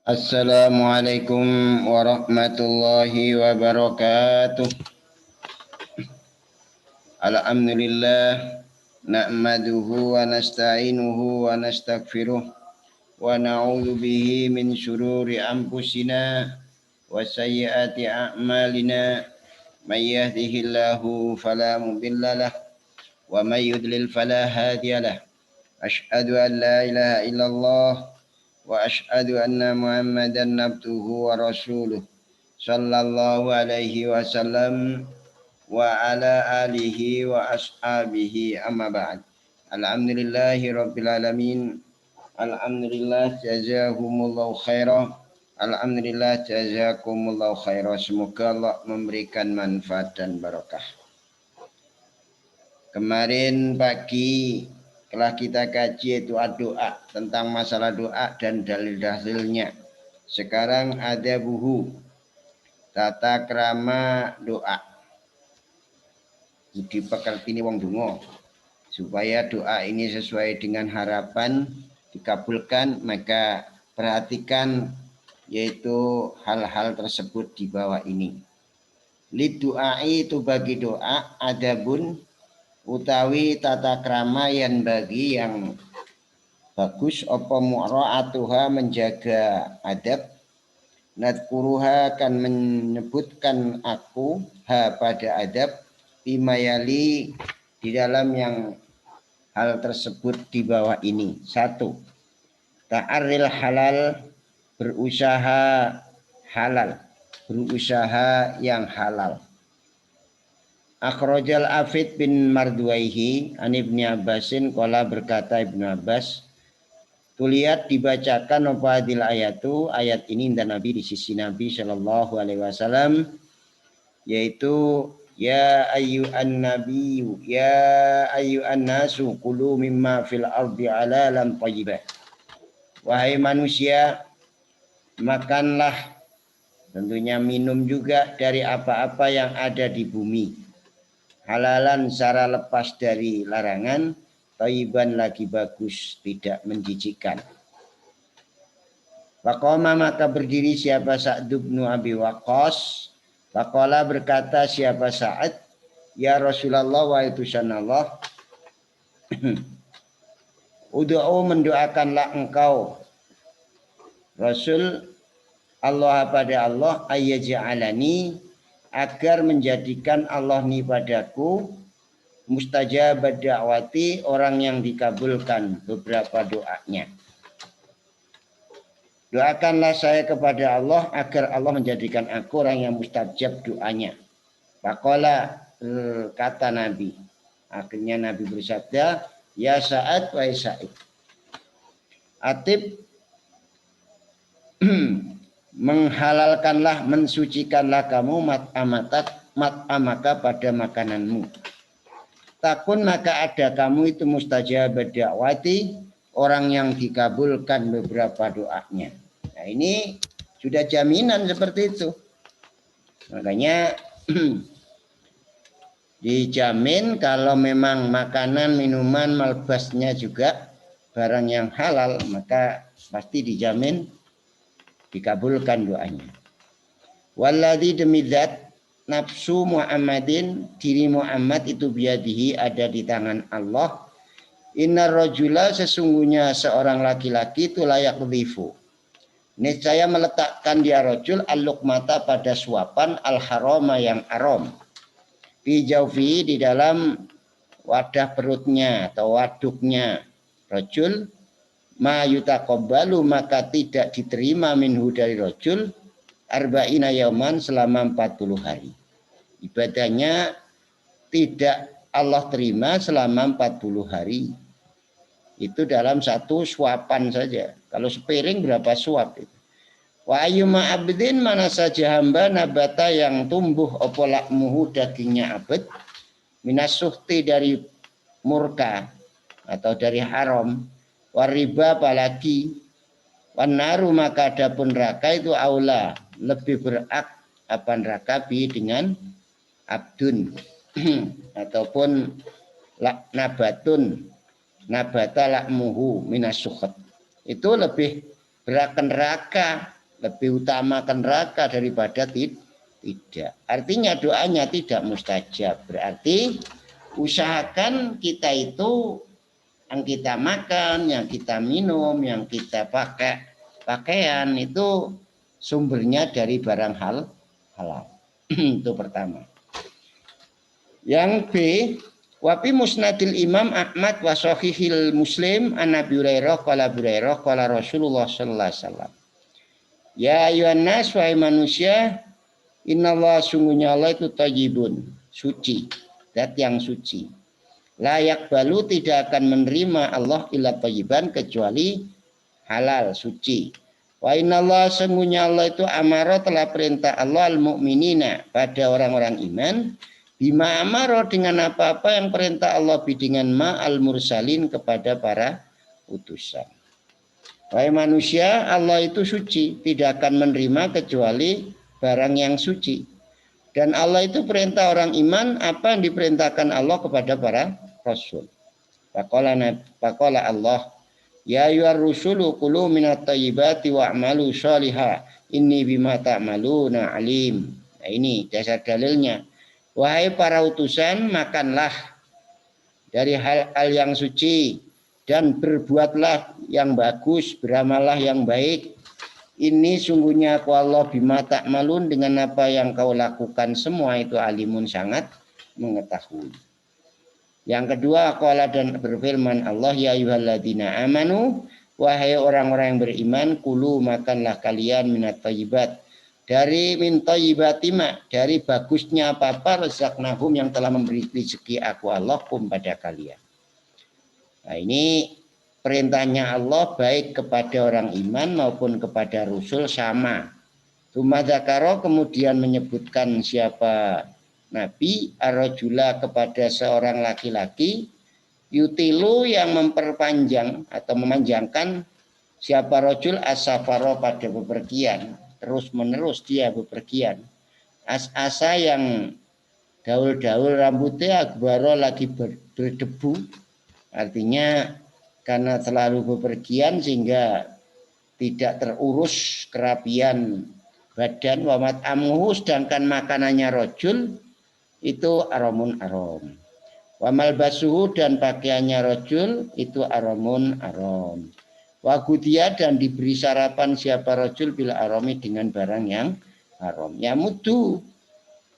Assalamualaikum warahmatullahi wabarakatuh. Alhamdulillah na'maduhu wa nasta'inuhu wa nastaghfiruh wa na'udzu bihi min syururi anfusina wa sayyiati a'malina. May yahdihillahu fala mudhillalah wa may yudlil fala hadiyalah. Asyhadu an la ilaha illallah wa asyhadu anna Muhammadan abduhu wa rasuluh sallallahu alaihi wasallam wa ala alihi wa ashabihi amma ba'd. Alhamdulillahi rabbil alamin. Alhamdulillah jazakumullahu khairan. Alhamdulillah jazakumullahu khairan. Semoga Allah memberikan manfaat dan barakah. Kemarin pagi telah kita kaji itu doa, tentang masalah doa dan dalil-dalilnya. Sekarang ada buhu tata krama doa. Dipekerti ini wong donga. Supaya doa ini sesuai dengan harapan dikabulkan, maka perhatikan yaitu hal-hal tersebut di bawah ini. Lid doai itu bagi doa adabun utawi tata krama yang bagi yang bagus apa mu'ra'atuha menjaga adab, nadkuruha kan menyebutkan aku ha pada adab bimayali di dalam yang hal tersebut di bawah ini. 1. Ta'arril halal, berusaha halal, berusaha yang halal. Akhrajal Afid bin Marduaihi an Ibni Abbasin qala berkata Ibnu Abbas, tuliat dibacakan apa adil ayatu, ayat ini dan Nabi di sisi Nabi sallallahu alaihi wasallam, yaitu ya ayyuhan nabiyyu ya ayyuhan nasu kulu mimma fil ardi halalan thayyibah. Wahai manusia, makanlah, tentunya minum juga dari apa-apa yang ada di bumi, halalan secara lepas dari larangan, thayyiban lagi bagus, tidak menjijikkan. Faqama maka berdiri siapa Sa'd bin Abi Waqqas. Faqala berkata siapa Sa'ad, ya Rasulullah wa utusan Allah, ud'u mendoakanlah engkau Rasul Allah pada Allah ayyaj'alani agar menjadikan Allah ni padaku mustajab da'wati, orang yang dikabulkan beberapa doanya. Doakanlah saya kepada Allah agar Allah menjadikan aku orang yang mustajab doanya. Faqala, kata Nabi. Akhirnya Nabi bersabda, ya Sa'ad wa Sa'id. Atib menghalalkanlah, mensucikanlah kamu mat'amaka pada makananmu. Takun maka ada kamu itu mustajab da'wati, orang yang dikabulkan beberapa doanya. Nah ini sudah jaminan seperti itu. Makanya dijamin kalau memang makanan, minuman, malbasnya juga barang yang halal, maka pasti dijamin dikabulkan doanya. Walladzi demi zat nafsu Muhammadin, diri Muhammad itu biadihi ada di tangan Allah. Innar rajula, sesungguhnya seorang laki-laki itu layak dhifu, niscaya meletakkan dia rajul al-luqmata pada suapan al-harama yang haram, fi jawfi di dalam wadah perutnya atau waduknya rajul, ma yutaqabbalu maka tidak diterima minhu dari rajul arba'ina yauman selama 40 hari. Ibadahnya tidak Allah terima selama 40 hari. Itu dalam satu suapan saja. Kalau sepiring berapa suap itu. Wa ayyuma abdin, mana saja hamba nabata yang tumbuh apa lakmuhu dagingnya abad, minas suhti dari murka atau dari haram, wariba apalagi, wanaru maka adapun neraka itu aula lebih berak apa neraka bi dengan abdun ataupun nabatun nabata lakmuhu minas suhut, itu lebih berat neraka lebih utamakan neraka daripada tidak. Artinya doanya tidak mustajab. Berarti usahakan kita itu yang kita makan, yang kita minum, yang kita pakai pakaian itu sumbernya dari barang halal. Itu pertama. Yang B, wafi musnadil Imam Ahmad wa sahihil Muslim an Abi Hurairah qala Rasulullah sallallahu alaihi wasallam. Ya ayuhan nas wahai manusia, innallaha sungguhnya Allah itu thayyibun, suci, zat yang suci. Layak balu tidak akan menerima Allah illa thayyiban kecuali halal, suci. Wa innallaha sungguhnya Allah itu amara telah perintah Allah al-mu'minina pada orang-orang iman bima amara dengan apa-apa yang perintah Allah dengan ma'al mursalin kepada para utusan. Wahai manusia, Allah itu suci, tidak akan menerima kecuali barang yang suci. Dan Allah itu perintah orang iman apa yang diperintahkan Allah kepada para rasul. Faqala Allah, ya ayyuhar rusulu kulu minat thayyibati wa'malu sholihah inni bima ta'maluna alim. Nah, ini dasar dalilnya. Wahai para utusan, makanlah dari hal-hal yang suci dan berbuatlah yang bagus, beramallah yang baik. Ini sungguhnya aku Allah bima ta'malun dengan apa yang kau lakukan semua itu alimun sangat mengetahui. Yang kedua, qala dan berfirman Allah, ya ayyuhalladzina amanu, wahai orang-orang yang beriman, kulu makanlah kalian minat thayyibat, dari min thayyibatima, dari bagusnya apa-apa razaqnahum yang telah memberi rezeki aku Allah kum pada kalian. Nah, ini perintahnya Allah baik kepada orang iman maupun kepada rasul sama. Tsumma dzakara kemudian menyebutkan siapa Nabi ar-rajula kepada seorang laki-laki yutilu yang memperpanjang atau memanjangkan siapa rajul asafaro pada bepergian. Terus menerus dia bepergian. Asa yang daul-daul rambutnya akbaro lagi berdebu. Artinya karena selalu bepergian sehingga tidak terurus kerapian badan. Wamat amuhu sedangkan makanannya rojul itu aromun arom. Wamal basuhu dan pakaiannya rojul itu aromun arom. Wagudia dan diberi sarapan siapa rojul bila aromi dengan barang yang haram. Ya mudu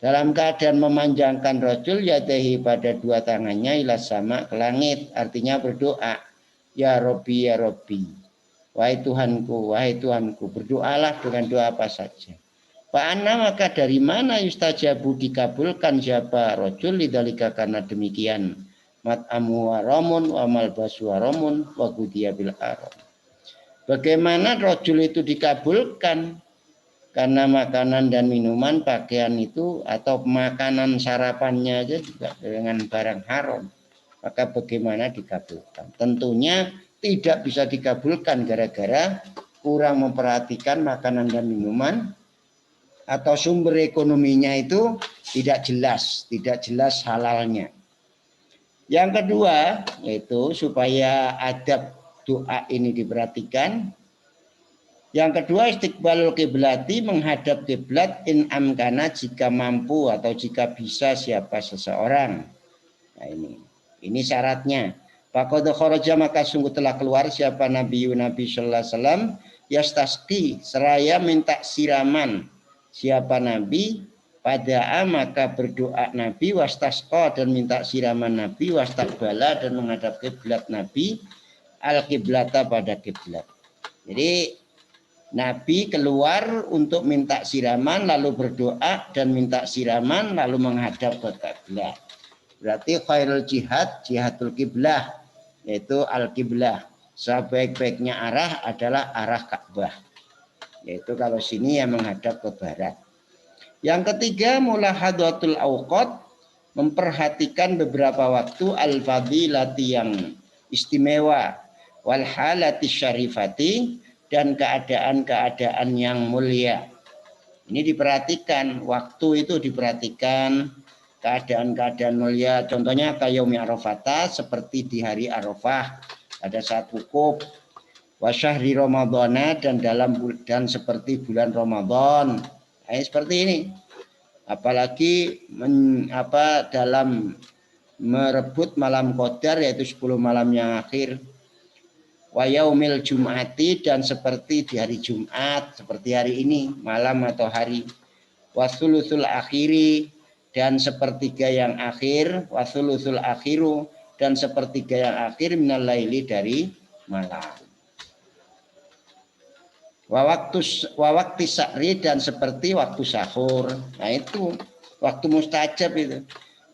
dalam keadaan memanjangkan rojul yadehi pada dua tangannya ilas sama ke langit. Artinya berdoa. Ya Robbi, ya Robbi. Wahai Tuhanku, berdoalah dengan doa apa saja. Fa'anna maka dari mana yustajabu dikabulkan siapa rojul lidzalika karena demikian. Mat'amu haramun wa malbasu haramun wa gudiya bil haram. Bagaimana rojul itu dikabulkan? Karena makanan dan minuman, pakaian itu atau makanan sarapannya aja juga dengan barang haram. Maka bagaimana dikabulkan? Tentunya tidak bisa dikabulkan gara-gara kurang memperhatikan makanan dan minuman atau sumber ekonominya itu tidak jelas halalnya. Yang kedua yaitu supaya adab doa ini diperhatikan. Yang kedua istiqbalul kiblati menghadap kiblat in amkana jika mampu atau jika bisa siapa seseorang. Nah ini syaratnya. Faqad kharaja maka sungguh telah keluar siapa Nabi sallallahu alaihi wasallam yastasqi seraya minta siraman. Siapa Nabi pada maka berdoa Nabi wastasqa dan minta siraman Nabi wastaqbala dan menghadap kiblat Nabi al kiblata pada kiblat. Jadi Nabi keluar untuk minta siraman lalu berdoa dan minta siraman lalu menghadap ke kiblat. Berarti khairul jihad jihadul kiblah yaitu al kiblah. Sebaik-baiknya arah adalah arah Ka'bah. Yaitu kalau sini yang menghadap ke barat. Yang ketiga mulahadatul awqat memperhatikan beberapa waktu al fadilati yang istimewa wal halati syarifati dan keadaan-keadaan yang mulia. Ini diperhatikan, waktu itu diperhatikan, keadaan-keadaan mulia. Contohnya kayaumi Arafah seperti di hari Arafah, ada saat wukuf. wa syahri ramadhana dan seperti bulan Ramadan. Seperti ini. Apalagi dalam merebut malam qadar, yaitu 10 malam yang akhir. Wa yaumil jum'ati dan seperti di hari Jumat, seperti hari ini, malam atau hari. Wa thuluthul akhiri dan sepertiga yang akhir, wa thuluthul akhiru dan sepertiga yang akhir minal laili dari malam. Wa waktu sa'ri dan seperti waktu sahur. Nah itu waktu mustajab itu.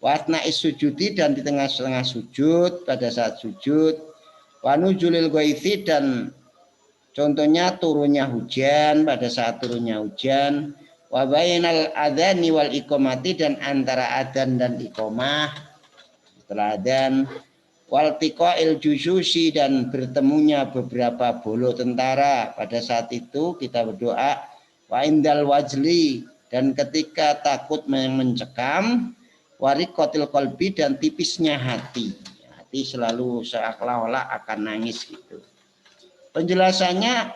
Wa atna'is sujudi dan di tengah-tengah sujud, pada saat sujud. Wa nuzulil ghaithi dan contohnya turunnya hujan, pada saat turunnya hujan. Wa bainal adzani wal iqamati dan antara adzan dan iqamah setelah adzan. Wal tiqa'il jususi dan bertemunya beberapa bolo tentara, pada saat itu kita berdoa. Wa indal wajli dan ketika takut mencekam. Wariqatil qalbi dan tipisnya hati. Hati selalu seolah-olah akan nangis gitu. Penjelasannya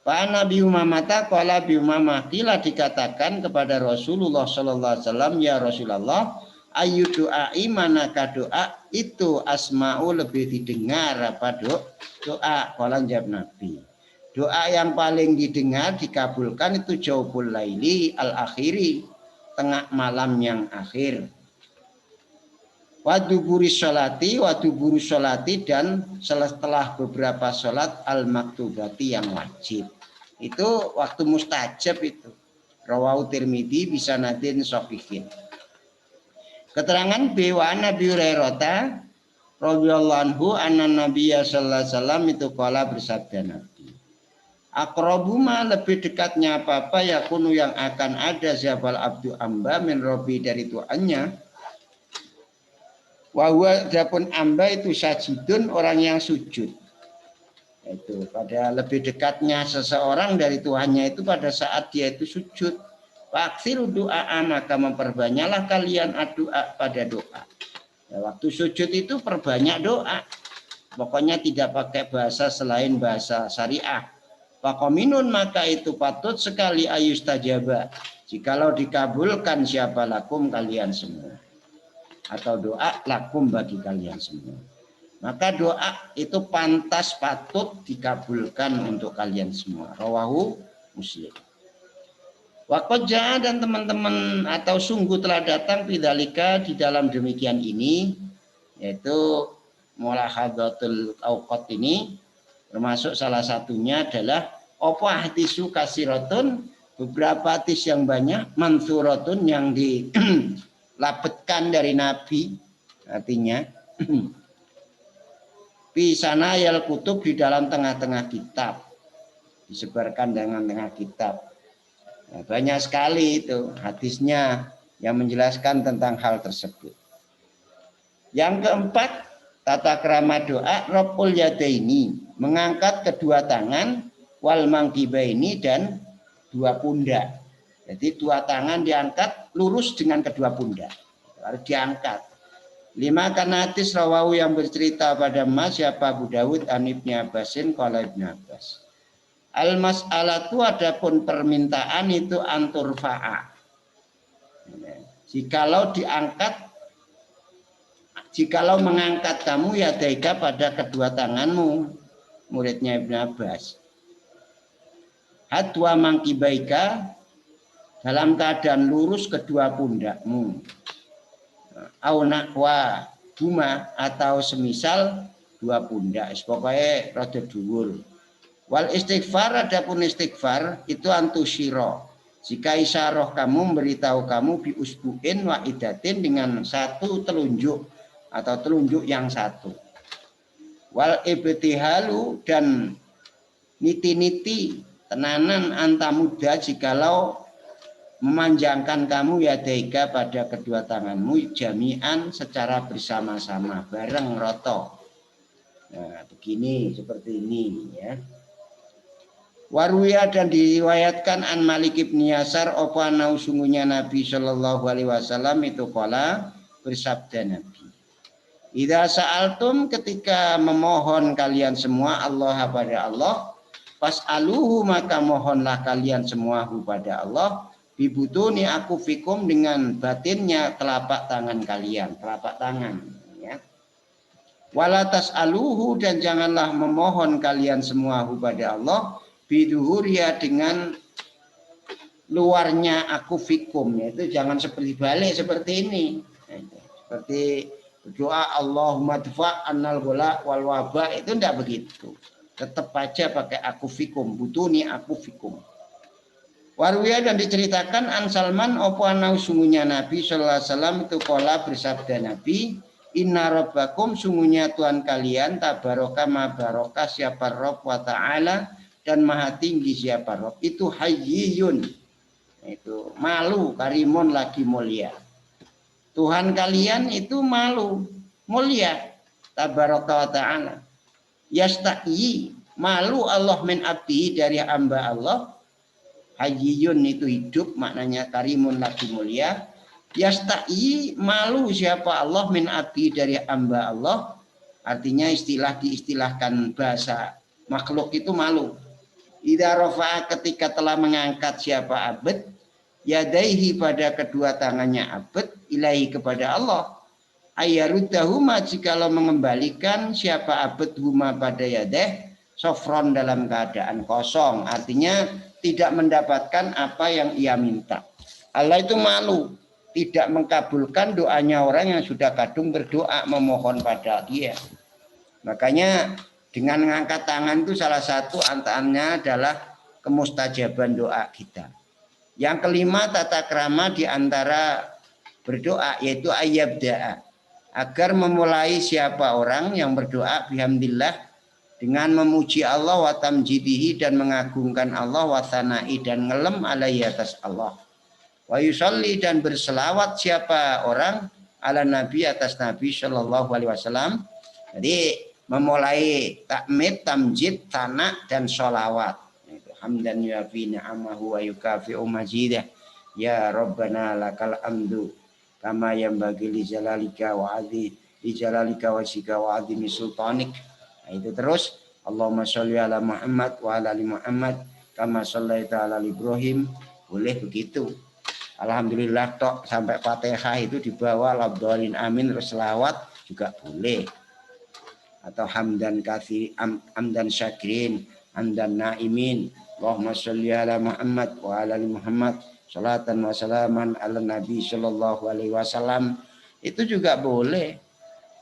Pak Nabi Umamata qala bi Umamah, kila dikatakan kepada Rasulullah sallallahu alaihi wasallam, ya Rasulullah, ayu doai manakah doa itu asma'u lebih didengar apa doa? Qala jawab Nabi, doa yang paling didengar dikabulkan itu jaubul laili al akhiri, tengah malam yang akhir. Waduburi sholati dan setelah beberapa sholat al maktubati yang wajib. Itu waktu mustajab itu. Rawahu Tirmidzi bisanadin shahihin. Keterangan B wa Nabi Hurairah radhiyallahu anhu anna Nabiyya sallallahu alaihi wasallam itu qala bersabda Nabi. Aqrabuma lebih dekatnya apa-apa yakunu yang akan ada siapal abdu amba min rabbi dari Tuhannya. Wa huwa adapun amba itu sajidun orang yang sujud. Itu pada lebih dekatnya seseorang dari Tuhannya itu pada saat dia itu sujud. Faksiru doa maka memperbanyaklah kalian doa pada doa. Ya, waktu sujud itu perbanyak doa. Pokoknya tidak pakai bahasa selain bahasa syariah. Fakominun maka itu patut sekali ayustajaba. Jikalau dikabulkan siapa lakum kalian semua. Atau doa lakum bagi kalian semua. Maka doa itu pantas patut dikabulkan untuk kalian semua. Rawahu Muslim. Waqadja dan teman-teman atau sungguh telah datang bidzalika di dalam demikian ini, yaitu mulahadatul awqat ini, termasuk salah satunya adalah apa hadisu kasiratun, beberapa hadis yang banyak, mansuratun yang dilapetkan dari Nabi, artinya pisana yal kutub di dalam tengah-tengah kitab, disebarkan dengan tengah kitab. Nah, banyak sekali itu hadisnya yang menjelaskan tentang hal tersebut. Yang keempat, tata krama doa raful yadaini, mengangkat kedua tangan, wal mangkibaini dan dua pundak. Jadi dua tangan diangkat lurus dengan kedua pundak. Harus diangkat. 5 karena hadis rawahu yang bercerita pada Mas siapa Abu Dawud an Ibnu Abbasin qala Ibnu Abbas. Al mas'alatu adapun permintaan itu anturfa'a. Jikalau mengangkat kamu ya daika pada kedua tanganmu, muridnya Ibnu Abbas. Hadwa mangkibaika dalam keadaan lurus kedua pundakmu. Au naqwa huma atau semisal dua pundak, pokoknya rada dhuwur. Wal istighfar adapun istighfar itu antusyira. Jika isyarah kamu memberitahu kamu bi usbu'in wa idatin dengan satu telunjuk atau telunjuk yang satu. Wal ibtihalu dan niti-niti tenanan antamuda jikalau memanjangkan kamu ya daika pada kedua tanganmu jami'an secara bersama-sama bareng roto. Nah, begini seperti ini ya. Warwiya dan diriwayatkan an Malik bin Yasar apa nau sungguhnya Nabi Shallallahu alaihi wasallam itu qala bersabda Nabi. Idza sa'altum, ketika memohon kalian semua Allah pada Allah, fas'aluhu, maka mohonlah kalian semua kepada Allah, bibutuni aku fikum, dengan batinnya telapak tangan kalian, telapak tangan ya. Wala tas'aluhu, dan janganlah memohon kalian semua kepada Allah biduhuria, dengan luarnya aku fikum, yaitu jangan seperti balik seperti ini, seperti doa Allahumma dfa' annal bola wal waba, itu tidak begitu, tetap aja pakai aku fikum, butuni aku fikum. Warwiya, dan diceritakan an Salman opo anau, sungguhnya Nabi sallallahu alaihi wasallam itu qala, bersabda Nabi, inna rabbakum, sungguhnya Tuhan kalian, tabaraka ma baraka, siapa Rabb, wa ta'ala, dan maha tinggi siapa Rabb, itu hayyun, itu malu, karimun, lagi mulia. Tuhan kalian itu malu, mulia, tabaraka wa ta'ala. Yasta'i, malu Allah min abdi, dari hamba Allah. Hayyun itu hidup, maknanya karimun, lagi mulia. Yasta'i, malu siapa Allah, min abdi, dari hamba Allah. Artinya istilah, diistilahkan bahasa makhluk itu malu. Idza rafa'a, ketika telah mengangkat siapa abd, yadaihi, pada kedua tangannya abd, ilahi, kepada Allah, ayaruddahuma, jikalau mengembalikan siapa abd huma, pada yadeh, sofron, dalam keadaan kosong, artinya tidak mendapatkan apa yang ia minta. Allah itu malu, tidak mengkabulkan doanya orang yang sudah kadung berdoa memohon pada dia. Makanya dengan mengangkat tangan itu salah satu antaranya adalah kemustajaban doa kita. Yang kelima, tata krama di antara berdoa, yaitu ayyabda'a, agar memulai siapa orang yang berdoa bihamdillah, dengan memuji Allah, wa tamjidihi, dan mengagungkan Allah, wa thana'i, dan ngelem alaihi, atas Allah, wa yusalli, dan berselawat siapa orang ala Nabi, atas Nabi sallallahu alaihi wasallam. Jadi memulai takmid, tamjid, thana, dan sholawat. Hamdan yuafi ni'amahu wa yukafi'u majidah, ya Rabbana lakal amdu kama yanbaghi li jalalika wa adhi li jalalika wa sika wa adhimi sultanik. Nah, itu terus Allahumma sholli ala Muhammad wa ala ali Muhammad kama shallaita ala Ibrahim, boleh begitu. Alhamdulillah tok sampai Fatihah itu dibawa labdolin amin, terus selawat juga boleh. Atau hamdan katsir, hamdan syakirin, hamdan naimin, Allahumma sholli ala Muhammad wa ala ali Muhammad salatan wa salaman ala Nabi sallallahu alaihi wasallam, itu juga boleh.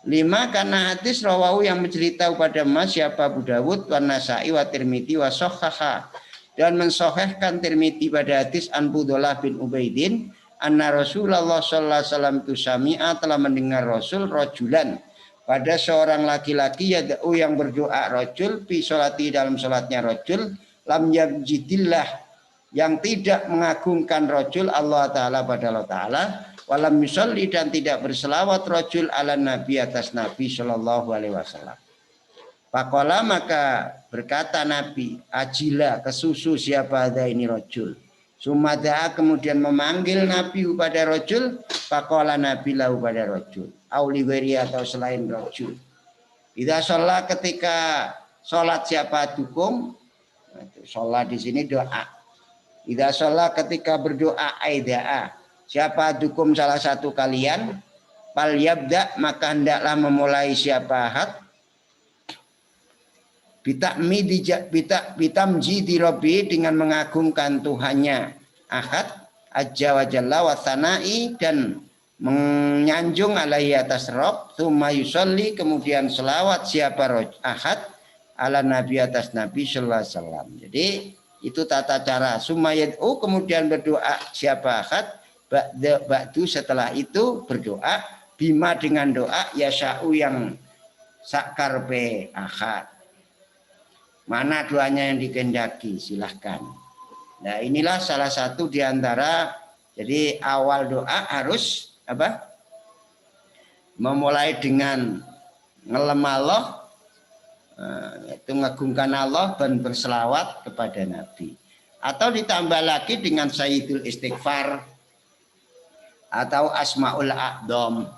5, karena hadis rawahu, yang menceritakan pada Mas siapa Abu Dawud, wa Nasa'i, wa Tirmidzi, wa sahhaha, dan mensohhahkan Tirmidzi pada hadis an Budhalah bin Ubaidin, anna Rasulullah sallallahu alaihi wasallam tu sami'a, telah mendengar Rasul, rajulan, pada seorang laki-laki, yad'u, yang berdoa, rajul fi sholati, dalam sholatnya rajul, lam yamjidillah, yang tidak mengagungkan rajul Allah Ta'ala pada Allah Ta'ala, walam yusalli, dan tidak berselawat rajul ala Nabi, atas Nabi sallallahu alaihi wasallam. Faqala, maka berkata Nabi, ajila, kesusu siapa ada ini rajul. Sumada'a, kemudian memanggil Nabi pada rajul, faqala Nabi lahu, pada rajul, auliweri, atau selain rajul. Idza sholat, ketika sholat siapa dukum, sholat di sini doa. Idza sholat, ketika berdoa, aida'a, siapa dukum salah satu kalian, fal yabda, maka hendaklah memulai siapa ahad, bitamjidi rabbi, dengan mengagungkan Tuhannya ahad, azza wa jalla, wa thana'i, dan menyanjung alaihi, atas Rabb, tsumma yusolli, kemudian selawat siapa ahad ala Nabi, atas Nabi sallallahu alaihi wasallam. Jadi itu tata cara. Summa yad'u, kemudian berdoa siapa ahad, ba'du, setelah itu berdoa, bima, dengan doa, yasha'u, yang sakarpe ahad. Mana doanya yang dikehendaki, silahkan. Nah, inilah salah satu diantara, jadi awal doa harus apa? Memulai dengan ngelem Allah, itu mengagungkan Allah, dan berselawat kepada Nabi. Atau ditambah lagi dengan sayyidul istighfar atau asmaul a'dham.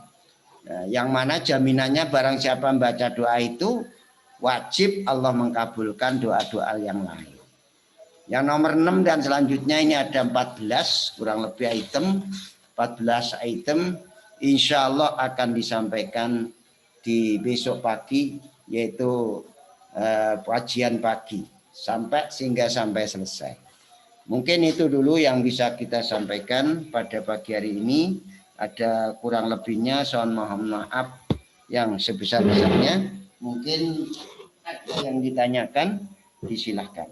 Yang mana jaminannya barang siapa membaca doa itu wajib Allah mengkabulkan doa-doa yang lain. Yang nomor 6 dan selanjutnya ini ada 14 kurang lebih item, 14 item insya Allah akan disampaikan di besok pagi, yaitu kajian pagi sehingga sampai selesai. Mungkin itu dulu yang bisa kita sampaikan pada pagi hari ini. Ada kurang lebihnya, saya mohon maaf yang sebesar-besarnya. Mungkin ada yang ditanyakan, disilahkan.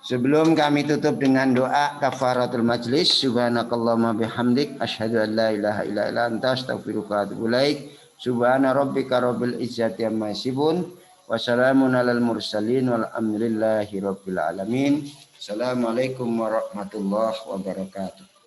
Sebelum kami tutup dengan doa kafaratul majlis, subhanakallahumma bihamdik, asyhadu an la ilaha illa anta, astaghfiruka wa atubu ilaik. Subhana rabbika rabbil izzati amma yasifun, wa salamun alal mursalin, walhamdulillahi rabbil alamin. Assalamualaikum warahmatullahi wabarakatuh.